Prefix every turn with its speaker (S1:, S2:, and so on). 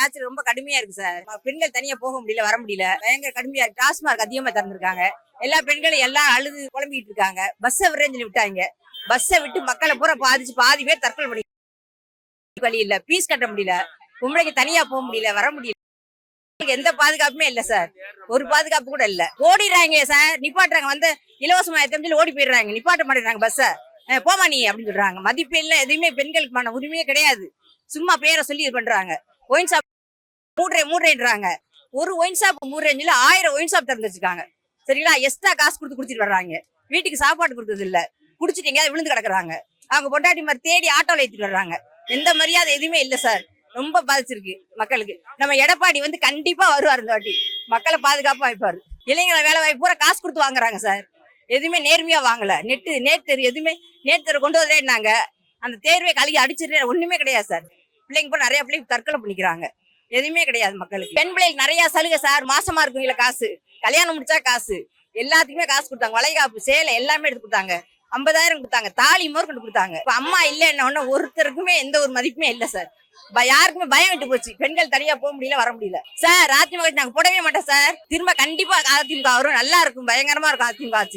S1: Torture ரொம்ப கடுமையா இருக்கு சார். பெண்கள் தனியா போக முடியல, வர முடியல. பயங்கர கடுமையா இருக்கு. டாஸ்மார்க் அதிகமா திறந்திருக்காங்க. எல்லா பெண்களும் எல்லாம் அழுது புலம்பிட்டு இருக்காங்க. பஸ்ஸை விடுறேன்னு சொல்லி விட்டாங்க. பஸ்ஸை விட்டு மக்களை பூரா பாதிச்சு பாதி பேர் தற்கொலை பண்ணி வழி இல்ல, பீஸ் கட்ட முடியல, பொம்பளைக்கு தனியா போக முடியல, வர முடியல. எந்த பாதுகாப்புமே இல்ல சார். ஒரு பாதுகாப்பு கூட இல்ல. ஓடிடுறாங்க சார், நிப்பாட்டுறாங்க. வந்து இலவசமா எத்தனை ஓடி போயிடுறாங்க, நிப்பாட்ட மாட்டேங்கிறாங்க பஸ்ஸ. போமா நீ அப்படின்னு சொல்றாங்க. மதிப்பு இல்ல, எதுவுமே பெண்களுக்கு உரிமையே கிடையாது. சும்மா பேரை சொல்லி இது பண்றாங்க. ஒயின் ஷாப் மூடுறேன்றாங்க. ஒரு ஒயின் ஷாப் மூடுறேன்னு சொல்லி 1000 ஒயின் ஷாப் திறந்து வச்சிருக்காங்க. சரிங்களா? எக்ஸ்ட்ரா காசு கொடுத்து குடிச்சிட்டு வர்றாங்க. வீட்டுக்கு சாப்பாடு கொடுத்தது இல்ல. குடிச்சிட்டு எங்கேயாவது விழுந்து கிடக்குறாங்க. அவங்க பொண்டாட்டி மாதிரி தேடி ஆட்டோல ஏற்றிட்டு வர்றாங்க. எந்த மரியாதை எதுவுமே இல்ல சார். ரொம்ப பாதிச்சிருக்கு மக்களுக்கு. நம்ம எடப்பாடி வந்து கண்டிப்பா வருவார் இந்த வாட்டி. மக்களை பாதுகாப்பா வைப்பாரு. இளைஞர்களை வேலை வாய்ப்பு பூரா காசு கொடுத்து வாங்குறாங்க சார். எதுவுமே நேர்மையா வாங்கல. நேற்று எதுவுமே நேற்று கொண்டு வரேன்னாங்க. அந்த தேர்வை கழுகி அடிச்சிட்டு ஒண்ணுமே கிடையாது சார். பிள்ளைங்க போய் நிறைய பிள்ளைங்க தற்கொலை பண்ணிக்கிறாங்க. எதுவுமே கிடையாது மக்களுக்கு. பெண் பிள்ளைகளுக்கு நிறைய சலுகை சார். மாசமா இருக்குங்களா காசு, கல்யாணம் முடிச்சா காசு, எல்லாத்துக்குமே காசு கொடுத்தாங்க. வளைகாப்பு சேலை எல்லாமே எடுத்து கொடுத்தாங்க. 50,000 கொடுத்தாங்க. தாலி கொண்டு கொடுத்தாங்க. இப்ப அம்மா இல்லைன்னா ஒருத்தருக்குமே எந்த ஒரு மதிப்புமே இல்ல சார். யாருக்குமே பயம் விட்டு போச்சு. பெண்கள் தனியா போக முடியல, வர முடியல சார். அதிமுக நாங்க போடவே மாட்டோம் சார். திரும்ப கண்டிப்பா அதிமுக வரும். நல்லா இருக்கும், பயங்கரமா இருக்கும் அதிமுக ஆட்சி.